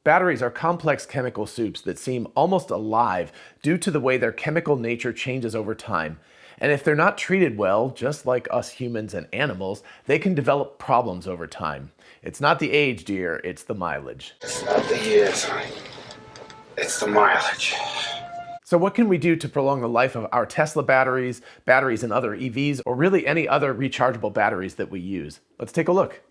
Batteries are complex chemical soups that seem almost alive due to the way their chemical nature changes over time. And if they're not treated well, just like us humans and animals, they can develop problems over time. It's not the age, dear, it's the mileage. It's not the years, honey. It's the mileage. So what can we do to prolong the life of our Tesla batteries, batteries in other EVs, or really any other rechargeable batteries that we use? Let's take a look.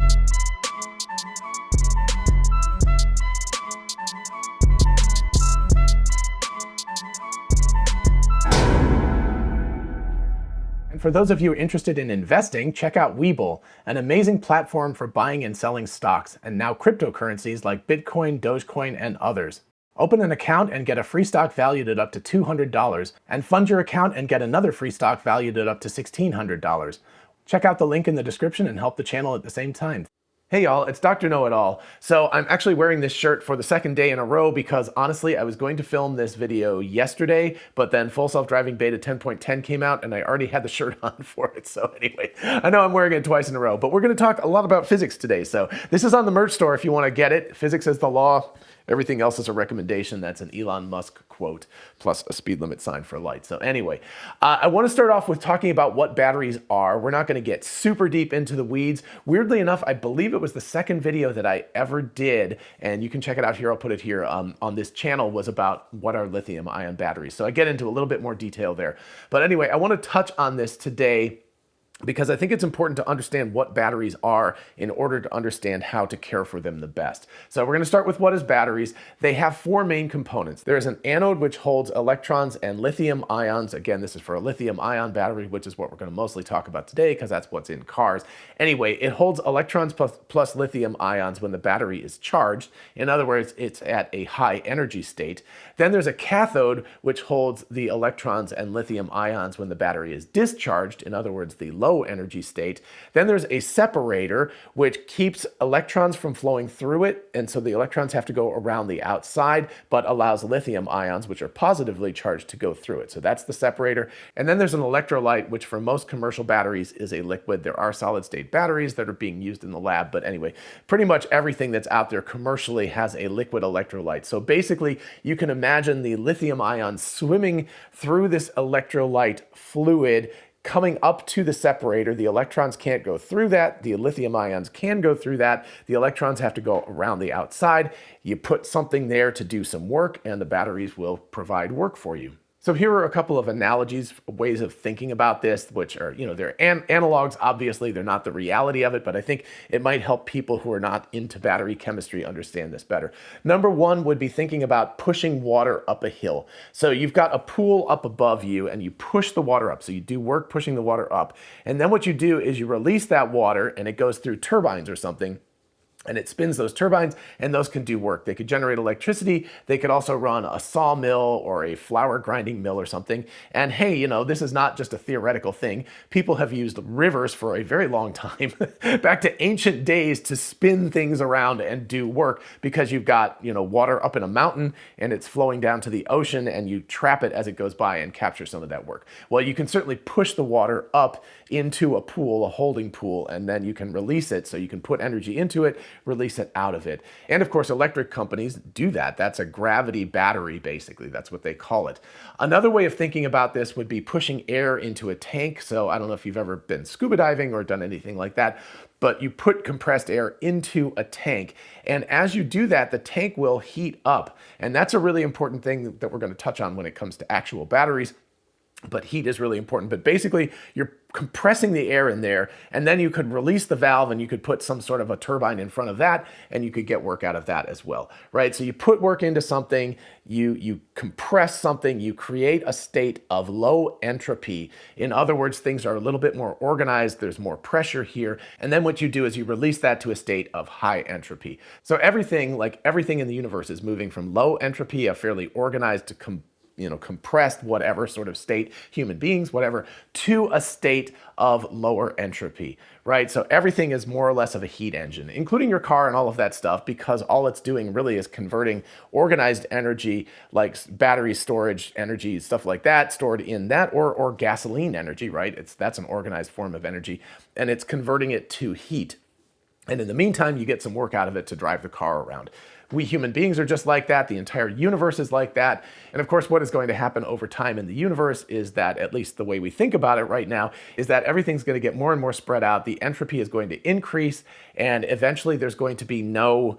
And for those of you interested in investing, check out WeBull, an amazing platform for buying and selling stocks, and now cryptocurrencies like Bitcoin, Dogecoin, and others. Open an account and get a free stock valued at up to $200, and fund your account and get another free stock valued at up to $1,600. Check out the link in the description and help the channel at the same time. Hey y'all, it's Dr. Know-It-All. So I'm actually wearing this shirt for the second day in a row because honestly, I was going to film this video yesterday, but then Full Self-Driving Beta 10.10 came out and I already had the shirt on for it. So anyway, I know I'm wearing it twice in a row, but we're gonna talk a lot about physics today. So this is on the merch store if you wanna get it. Physics is the law. Everything else is a recommendation. That's an Elon Musk quote, plus a speed limit sign for a light. So anyway, I want to start off with talking about what batteries are. We're not going to get super deep into the weeds. Weirdly enough, I believe it was the second video that I ever did, and you can check it out here. I'll put it here on this channel, was about what are lithium-ion batteries. So I get into a little bit more detail there. But anyway, I want to touch on this today because I think it's important to understand what batteries are in order to understand how to care for them the best. So we're going to start with what is batteries. They have four main components. There's an anode which holds electrons and lithium ions. Again, this is for a lithium ion battery, which is what we're going to mostly talk about today because that's what's in cars. Anyway, it holds electrons plus lithium ions when the battery is charged. In other words, it's at a high energy state. Then there's a cathode which holds the electrons and lithium ions when the battery is discharged. In other words, the low energy state. Then there's a separator which keeps electrons from flowing through it, and so the electrons have to go around the outside, but allows lithium ions, which are positively charged, to go through it. So that's the separator. And then there's an electrolyte, which for most commercial batteries is a liquid. There are solid state batteries that are being used in the lab, but anyway, pretty much everything that's out there commercially has a liquid electrolyte. So basically, you can imagine the lithium ions swimming through this electrolyte fluid, coming up to the separator. The electrons can't go through that. The lithium ions can go through that. The electrons have to go around the outside. You put something there to do some work, and the batteries will provide work for you. So here are a couple of analogies, ways of thinking about this, which are, they're analogs. Obviously, they're not the reality of it, but I think it might help people who are not into battery chemistry understand this better. Number one would be thinking about pushing water up a hill. So you've got a pool up above you and you push the water up. So you do work pushing the water up. And then what you do is you release that water and it goes through turbines or something. And it spins those turbines, and those can do work. They could generate electricity. They could also run a sawmill or a flour grinding mill or something. And hey, this is not just a theoretical thing. People have used rivers for a very long time, back to ancient days, to spin things around and do work because you've got, water up in a mountain and it's flowing down to the ocean and you trap it as it goes by and capture some of that work. Well, you can certainly push the water up into a pool, a holding pool, and then you can release it. So you can put energy into it, release it out of it. And of course, electric companies do that. That's a gravity battery, basically. That's what they call it. Another way of thinking about this would be pushing air into a tank. So I don't know if you've ever been scuba diving or done anything like that, but you put compressed air into a tank. And as you do that, the tank will heat up. And that's a really important thing that we're going to touch on when it comes to actual batteries. But heat is really important. But basically, you're compressing the air in there, and then you could release the valve and you could put some sort of a turbine in front of that, and you could get work out of that as well, right? So you put work into something, you compress something, you create a state of low entropy. In other words, things are a little bit more organized, there's more pressure here, and then what you do is you release that to a state of high entropy. So everything in the universe is moving from low entropy, a fairly organized to compressed, whatever sort of state, human beings, whatever, to a state of lower entropy, right? So everything is more or less of a heat engine, including your car and all of that stuff, because all it's doing really is converting organized energy, like battery storage energy, stuff like that, stored in that, or gasoline energy, right? That's an organized form of energy, and it's converting it to heat. And in the meantime, you get some work out of it to drive the car around. We human beings are just like that. The entire universe is like that. And of course, what is going to happen over time in the universe is that, at least the way we think about it right now, is that everything's going to get more and more spread out. The entropy is going to increase, and eventually there's going to be no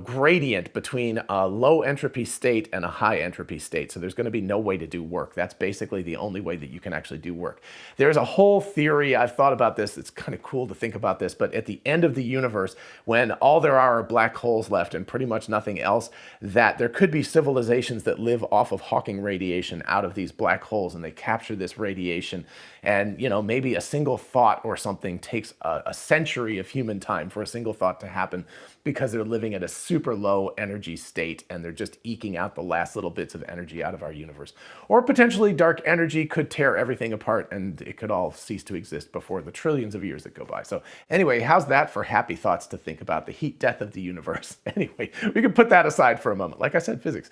gradient between a low entropy state and a high entropy state. So there's going to be no way to do work. That's basically the only way that you can actually do work. There's a whole theory, I've thought about this, it's kind of cool to think about this, but at the end of the universe, when all there are black holes left and pretty much nothing else, that there could be civilizations that live off of Hawking radiation out of these black holes, and they capture this radiation. And maybe a single thought or something takes a century of human time for a single thought to happen, because they're living at a super low energy state and they're just eking out the last little bits of energy out of our universe. Or potentially dark energy could tear everything apart and it could all cease to exist before the trillions of years that go by. So anyway, how's that for happy thoughts to think about the heat death of the universe? Anyway, we can put that aside for a moment. Like I said, physics.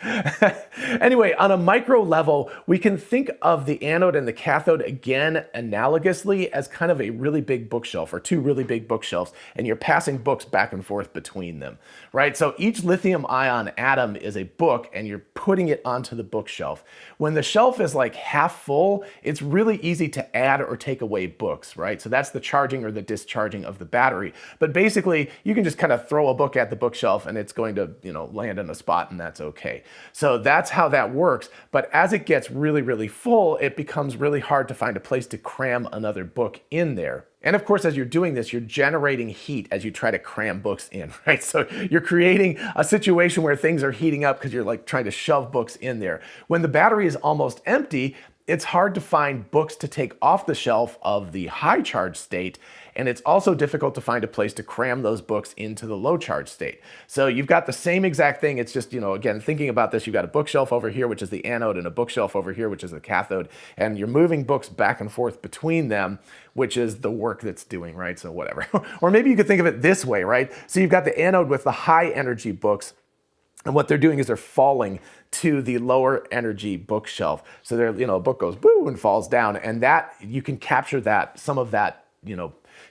Anyway, on a micro level, we can think of the anode and the cathode again analogously as kind of a really big bookshelf, or two really big bookshelves, and you're passing books back and forth between them, right? So each lithium-ion atom is a book, and you're putting it onto the bookshelf. When the shelf is like half full, it's really easy to add or take away books, right? So that's the charging or the discharging of the battery. But basically, you can just kind of throw a book at the bookshelf and it's going to, land in a spot, and that's okay. So that's how that works. But as it gets really, really full, it becomes really hard to find a place to cram another book in there. And of course, as you're doing this, you're generating heat as you try to cram books in, right? So you're creating a situation where things are heating up because you're like trying to shove books in there. When the battery is almost empty, it's hard to find books to take off the shelf of the high charge state, and it's also difficult to find a place to cram those books into the low charge state. So you've got the same exact thing. It's just, again, thinking about this, you've got a bookshelf over here, which is the anode, and a bookshelf over here, which is the cathode, and you're moving books back and forth between them, which is the work that's doing, right? So whatever. Or maybe you could think of it this way, right? So you've got the anode with the high energy books, and what they're doing is they're falling to the lower energy bookshelf. So they're, a book goes boo and falls down, and that you can capture that, some of that,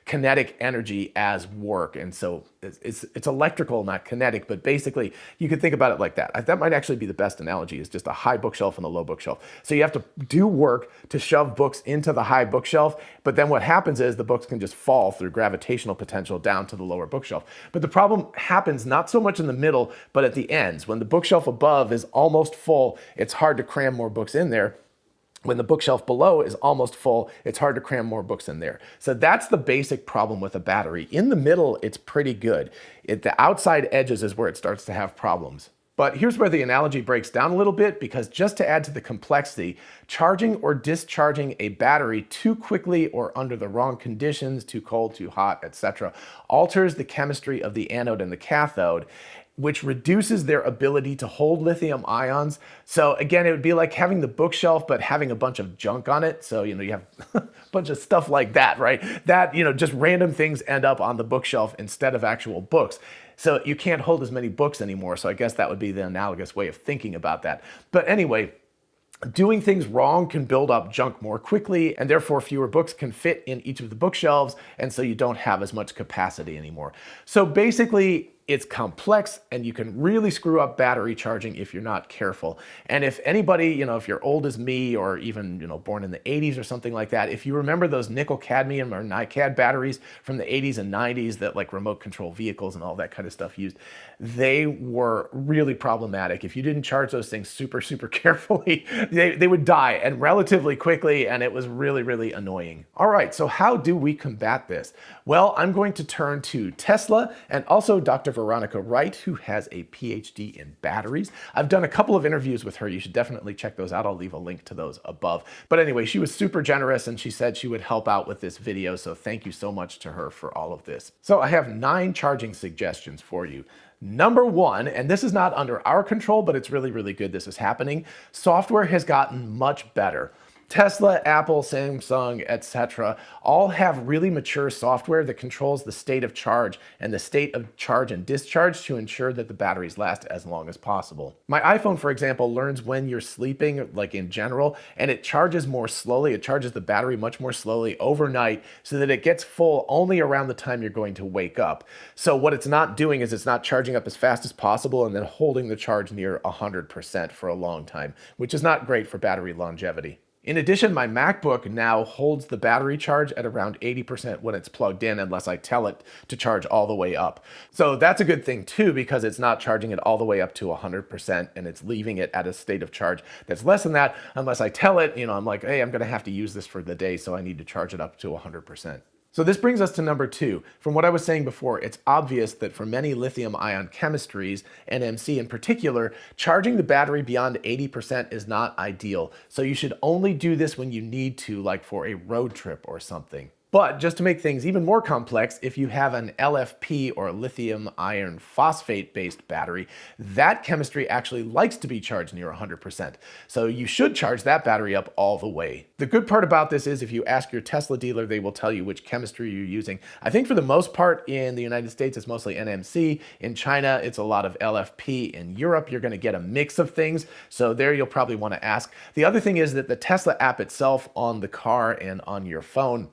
kinetic energy as work. And so it's electrical, not kinetic, but basically you could think about it like that. That might actually be the best analogy, is just a high bookshelf and a low bookshelf. So you have to do work to shove books into the high bookshelf, but then what happens is the books can just fall through gravitational potential down to the lower bookshelf. But the problem happens not so much in the middle, but at the ends. When the bookshelf above is almost full, it's hard to cram more books in there. When the bookshelf below is almost full, it's hard to cram more books in there. So that's the basic problem with a battery. In the middle, it's pretty good. The outside edges is where it starts to have problems. But here's where the analogy breaks down a little bit, because just to add to the complexity, charging or discharging a battery too quickly or under the wrong conditions, too cold, too hot, etc., alters the chemistry of the anode and the cathode, which reduces their ability to hold lithium ions. So again, it would be like having the bookshelf, but having a bunch of junk on it. So, you have a bunch of stuff like that, right? That, just random things end up on the bookshelf instead of actual books. So you can't hold as many books anymore. So I guess that would be the analogous way of thinking about that. But anyway, doing things wrong can build up junk more quickly, and therefore fewer books can fit in each of the bookshelves, and so you don't have as much capacity anymore. So basically, it's complex, and you can really screw up battery charging if you're not careful. And if anybody, if you're old as me, or even, born in the 80s or something like that, if you remember those nickel cadmium or NiCad batteries from the 80s and 90s that like remote control vehicles and all that kind of stuff used, they were really problematic. If you didn't charge those things super, super carefully, they would die, and relatively quickly, and it was really, really annoying. All right, so how do we combat this? Well, I'm going to turn to Tesla and also Dr. Veronika Wright, who has a PhD in batteries. I've done a couple of interviews with her. You should definitely check those out. I'll leave a link to those above. But anyway, she was super generous, and she said she would help out with this video. So thank you so much to her for all of this. So I have 9 charging suggestions for you. Number 1, and this is not under our control, but it's really, really good this is happening. Software has gotten much better. Tesla, Apple, Samsung, etc. all have really mature software that controls the state of charge and the state of charge and discharge to ensure that the batteries last as long as possible. My iPhone, for example, learns when you're sleeping, like in general, and it charges more slowly. It charges the battery much more slowly overnight so that it gets full only around the time you're going to wake up. So what it's not doing is it's not charging up as fast as possible and then holding the charge near 100% for a long time, which is not great for battery longevity. In addition, my MacBook now holds the battery charge at around 80% when it's plugged in, unless I tell it to charge all the way up. So that's a good thing too, because it's not charging it all the way up to 100% and it's leaving it at a state of charge that's less than that, unless I tell it, I'm like, hey, I'm gonna have to use this for the day, so I need to charge it up to 100%. So this brings us to number 2. From what I was saying before, it's obvious that for many lithium-ion chemistries, NMC in particular, charging the battery beyond 80% is not ideal. So you should only do this when you need to, like for a road trip or something. But just to make things even more complex, if you have an LFP or lithium iron phosphate based battery, that chemistry actually likes to be charged near 100%. So you should charge that battery up all the way. The good part about this is if you ask your Tesla dealer, they will tell you which chemistry you're using. I think for the most part in the United States, it's mostly NMC. In China, it's a lot of LFP. In Europe, you're gonna get a mix of things. So there you'll probably wanna ask. The other thing is that the Tesla app itself on the car and on your phone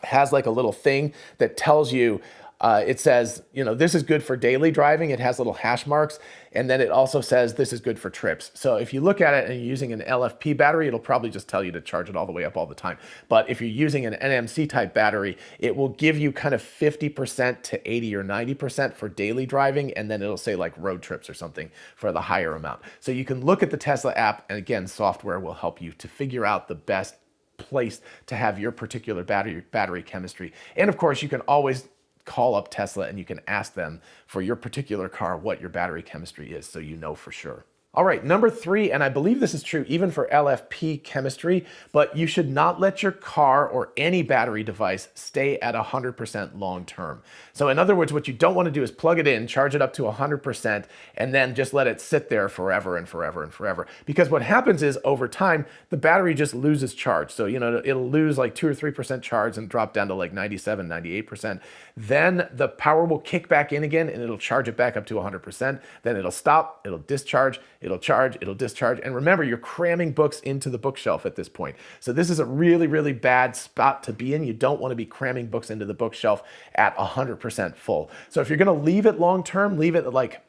has like a little thing that tells you, it says, this is good for daily driving. It has little hash marks. And then it also says this is good for trips. So if you look at it and you're using an LFP battery, it'll probably just tell you to charge it all the way up all the time. But if you're using an NMC type battery, it will give you kind of 50% to 80 or 90% for daily driving. And then it'll say like road trips or something for the higher amount. So you can look at the Tesla app, and again, software will help you to figure out the best place to have your particular battery chemistry. And of course, you can always call up Tesla and you can ask them for your particular car what your battery chemistry is, so you know for sure. All right, number 3, and I believe this is true even for LFP chemistry, but you should not let your car or any battery device stay at 100% long term. So in other words, what you don't want to do is plug it in, charge it up to 100%, and then just let it sit there forever and forever and forever. Because what happens is over time, the battery just loses charge. So, it'll lose like 2 or 3% charge and drop down to like 97, 98%. Then the power will kick back in again and it'll charge it back up to 100%. Then it'll stop, it'll discharge, it'll charge, it'll discharge. And remember, you're cramming books into the bookshelf at this point. So this is a really, really bad spot to be in. You don't want to be cramming books into the bookshelf at 100% full. So if you're going to leave it long-term, leave it at like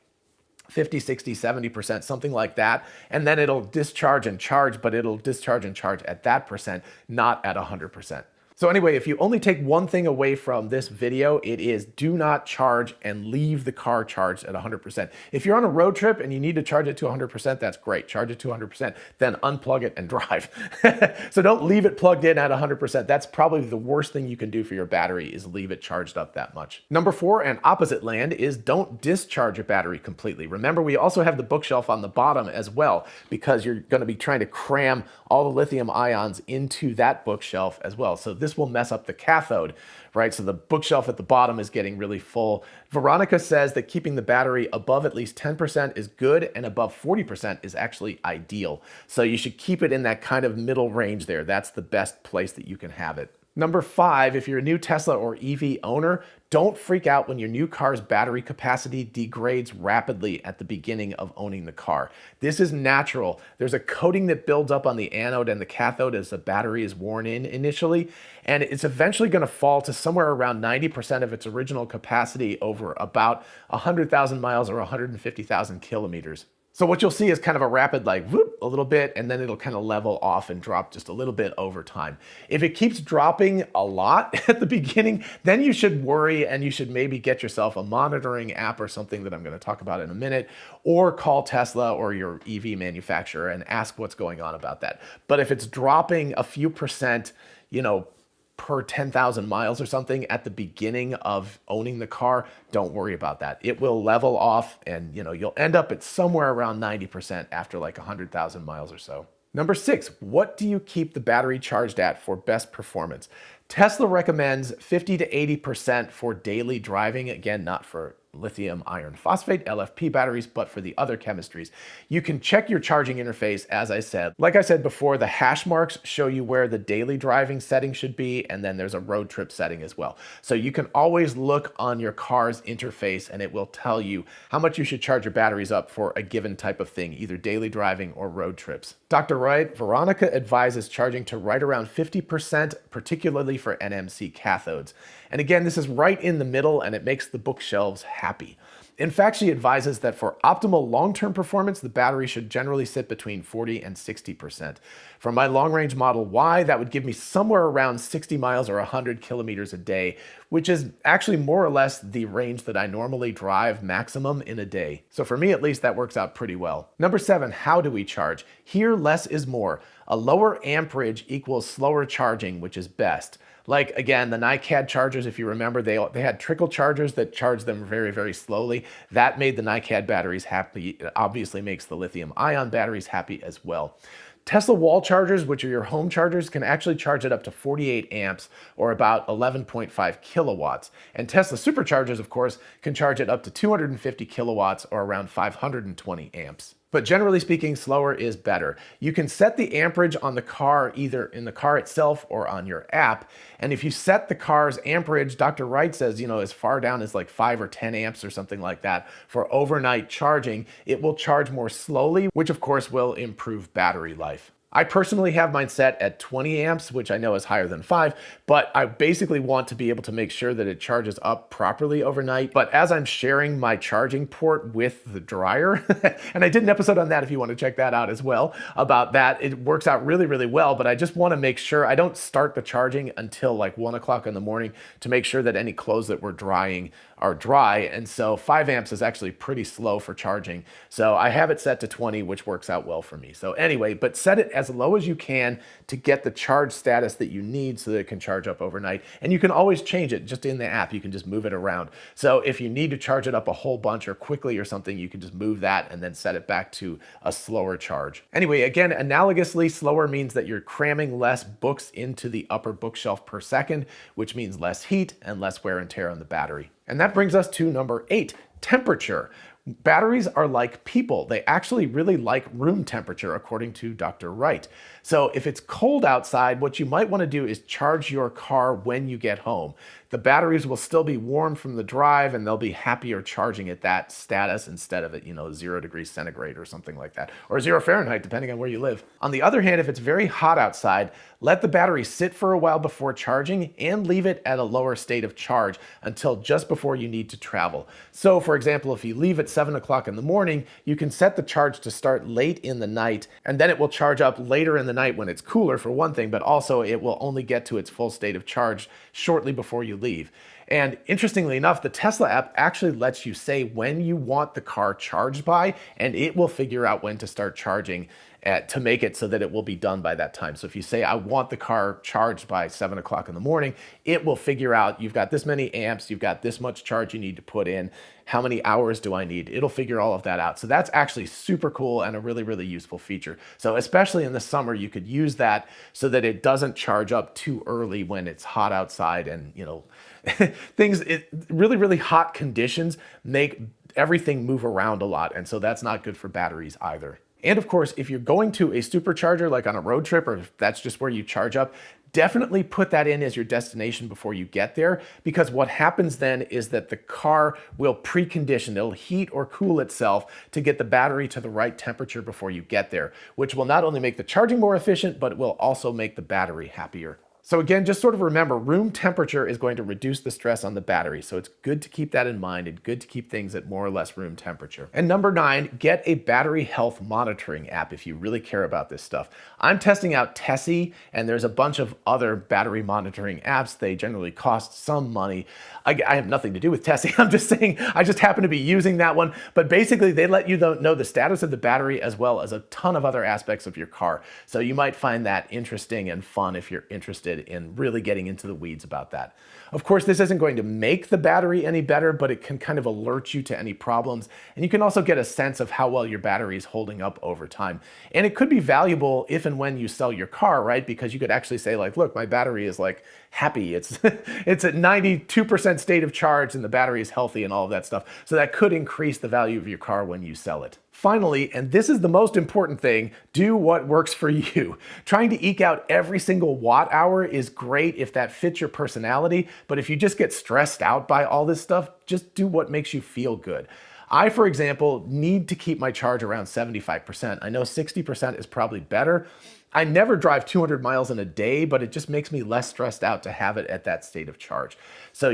50, 60, 70%, something like that. And then it'll discharge and charge, but it'll discharge and charge at that percent, not at 100%. So anyway, if you only take one thing away from this video, it is do not charge and leave the car charged at 100%. If you're on a road trip and you need to charge it to 100%, that's great. Charge it to 100%, then unplug it and drive. So don't leave it plugged in at 100%. That's probably the worst thing you can do for your battery, is leave it charged up that much. Number 4, and opposite land, is don't discharge your battery completely. Remember, we also have the bookshelf on the bottom as well, because you're going to be trying to cram all the lithium ions into that bookshelf as well. So this will mess up the cathode, right? So the bookshelf at the bottom is getting really full. Veronika says that keeping the battery above at least 10% is good, and above 40% is actually ideal. So you should keep it in that kind of middle range there. That's the best place that you can have it. Number 5, if you're a new Tesla or EV owner, don't freak out when your new car's battery capacity degrades rapidly at the beginning of owning the car. This is natural. There's a coating that builds up on the anode and the cathode as the battery is worn in initially, and it's eventually going to fall to somewhere around 90% of its original capacity over about 100,000 miles or 150,000 kilometers. So what you'll see is kind of a rapid, like, whoop, a little bit, and then it'll kind of level off and drop just a little bit over time. If it keeps dropping a lot at the beginning, then you should worry, and you should maybe get yourself a monitoring app or something that I'm going to talk about in a minute, or call Tesla or your EV manufacturer and ask what's going on about that. But if it's dropping a few percent, per 10,000 miles or something at the beginning of owning the car, don't worry about that. It will level off, and you'll end up at somewhere around 90% after like 100,000 miles or so. Number 6, what do you keep the battery charged at for best performance? Tesla recommends 50 to 80% for daily driving. Again, not for lithium iron phosphate, LFP batteries, but for the other chemistries. You can check your charging interface, as I said. Like I said before, the hash marks show you where the daily driving setting should be, and then there's a road trip setting as well. So you can always look on your car's interface and it will tell you how much you should charge your batteries up for a given type of thing, either daily driving or road trips. Dr. Wright, Veronika advises charging to right around 50%, particularly for NMC cathodes. And again, this is right in the middle and it makes the bookshelves happy. In fact, she advises that for optimal long-term performance, the battery should generally sit between 40 and 60%. For my long-range Model Y, that would give me somewhere around 60 miles or 100 kilometers a day, which is actually more or less the range that I normally drive maximum in a day. So for me, at least, that works out pretty well. Number 7, how do we charge? Here, less is more. A lower amperage equals slower charging, which is best. Like, again, the NiCad chargers, if you remember, they had trickle chargers that charged them very, very slowly. That made the NiCad batteries happy. It obviously makes the lithium-ion batteries happy as well. Tesla wall chargers, which are your home chargers, can actually charge it up to 48 amps or about 11.5 kilowatts. And Tesla superchargers, of course, can charge it up to 250 kilowatts or around 520 amps. But generally speaking, slower is better. You can set the amperage on the car either in the car itself or on your app. And if you set the car's amperage, Dr. Wright says, as far down as like 5 or 10 amps or something like that for overnight charging, it will charge more slowly, which of course will improve battery life. I personally have mine set at 20 amps, which I know is higher than 5, but I basically want to be able to make sure that it charges up properly overnight. But as I'm sharing my charging port with the dryer, and I did an episode on that if you want to check that out as well, about that, it works out really, really well, but I just want to make sure I don't start the charging until like 1 o'clock in the morning to make sure that any clothes that we're drying are dry. And so 5 amps is actually pretty slow for charging. So I have it set to 20, which works out well for me. So anyway, but set it as low as you can to get the charge status that you need so that it can charge up overnight. And you can always change it just in the app. You can just move it around. So if you need to charge it up a whole bunch or quickly or something, you can just move that and then set it back to a slower charge. Anyway, again, analogously, slower means that you're cramming less books into the upper bookshelf per second, which means less heat and less wear and tear on the battery. And that brings us to number 8, temperature. Batteries are like people. They actually really like room temperature, according to Dr. Wright. So if it's cold outside, what you might want to do is charge your car when you get home. The batteries will still be warm from the drive and they'll be happier charging at that status instead of at 0 degrees centigrade or something like that, or 0 Fahrenheit, depending on where you live. On the other hand, if it's very hot outside, let the battery sit for a while before charging and leave it at a lower state of charge until just before you need to travel. So for example, if you leave at 7 o'clock in the morning, you can set the charge to start late in the night, and then it will charge up later in the night when it's cooler for one thing, but also it will only get to its full state of charge shortly before you leave. And interestingly enough, the Tesla app actually lets you say when you want the car charged by, and it will figure out when to start charging to make it so that it will be done by that time. So if you say, I want the car charged by 7 o'clock in the morning, it will figure out you've got this many amps, you've got this much charge you need to put in, how many hours do I need? It'll figure all of that out. So that's actually super cool and a really, really useful feature. So especially in the summer, you could use that so that it doesn't charge up too early when it's hot outside and, really, really hot conditions make everything move around a lot. And so that's not good for batteries either. And of course, if you're going to a supercharger, like on a road trip, or if that's just where you charge up, definitely put that in as your destination before you get there, because what happens then is that the car will precondition, it'll heat or cool itself to get the battery to the right temperature before you get there, which will not only make the charging more efficient, but it will also make the battery happier. So again, just sort of remember, room temperature is going to reduce the stress on the battery. So it's good to keep that in mind and good to keep things at more or less room temperature. And number 9, get a battery health monitoring app if you really care about this stuff. I'm testing out Tessie, and there's a bunch of other battery monitoring apps. They generally cost some money. I have nothing to do with Tessie. I'm just saying, I just happen to be using that one. But basically, they let you know the status of the battery as well as a ton of other aspects of your car. So you might find that interesting and fun if you're interested in really getting into the weeds about that. Of course, this isn't going to make the battery any better, but it can kind of alert you to any problems. And you can also get a sense of how well your battery is holding up over time. And it could be valuable if and when you sell your car, right? Because you could actually say like, look, my battery is like happy. It's it's at 92% state of charge and the battery is healthy and all of that stuff. So that could increase the value of your car when you sell it. Finally, and this is the most important thing, do what works for you. Trying to eke out every single watt hour is great if that fits your personality, but if you just get stressed out by all this stuff, just do what makes you feel good. I, for example, need to keep my charge around 75%. I know 60% is probably better. I never drive 200 miles in a day, but it just makes me less stressed out to have it at that state of charge. So,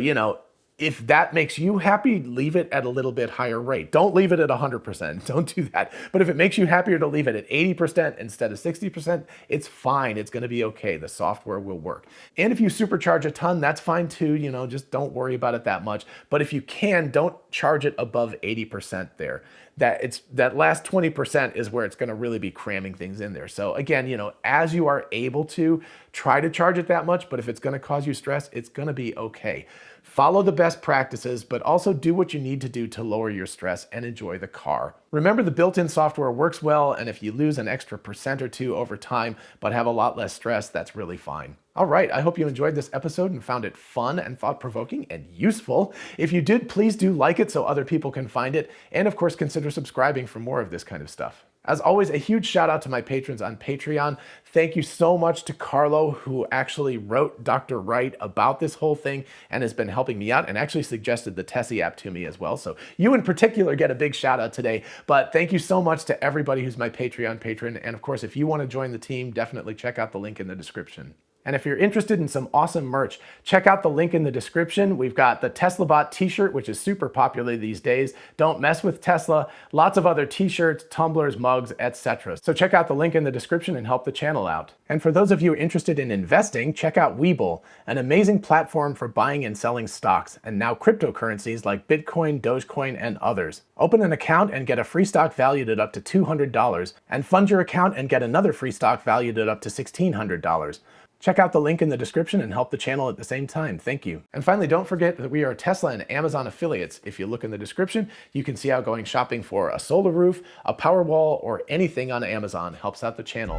if that makes you happy, leave it at a little bit higher rate. Don't leave it at 100%. Don't do that. But if it makes you happier to leave it at 80% instead of 60%, it's fine. It's going to be okay. The software will work. And if you supercharge a ton, that's fine too. Just don't worry about it that much. But if you can, don't charge it above 80% there. That last 20% is where it's going to really be cramming things in there. So again, as you are able to, try to charge it that much, but if it's going to cause you stress, it's going to be okay. Follow the best practices, but also do what you need to do to lower your stress and enjoy the car. Remember, the built-in software works well, and if you lose an extra % or 2 over time, but have a lot less stress, that's really fine. All right, I hope you enjoyed this episode and found it fun and thought-provoking and useful. If you did, please do like it so other people can find it, and of course, consider subscribing for more of this kind of stuff. As always, a huge shout out to my patrons on Patreon. Thank you so much to Carlo, who actually wrote Dr. Wright about this whole thing and has been helping me out and actually suggested the Tessie app to me as well. So you in particular get a big shout out today, but thank you so much to everybody who's my Patreon patron. And of course, if you want to join the team, definitely check out the link in the description. And if you're interested in some awesome merch, check out the link in the description. We've got the Tesla Bot t-shirt, which is super popular these days. Don't mess with Tesla. Lots of other t-shirts, tumblers, mugs, etc. So check out the link in the description and help the channel out. And for those of you interested in investing, check out WeBull, an amazing platform for buying and selling stocks, and now cryptocurrencies like Bitcoin, Dogecoin, and others. Open an account and get a free stock valued at up to $200, and fund your account and get another free stock valued at up to $1,600. Check out the link in the description and help the channel at the same time. Thank you. And finally, don't forget that we are Tesla and Amazon affiliates. If you look in the description, you can see how going shopping for a solar roof, a power wall, or anything on Amazon helps out the channel.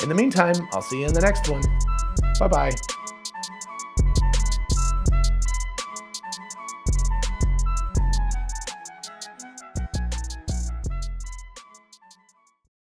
In the meantime, I'll see you in the next one. Bye-bye.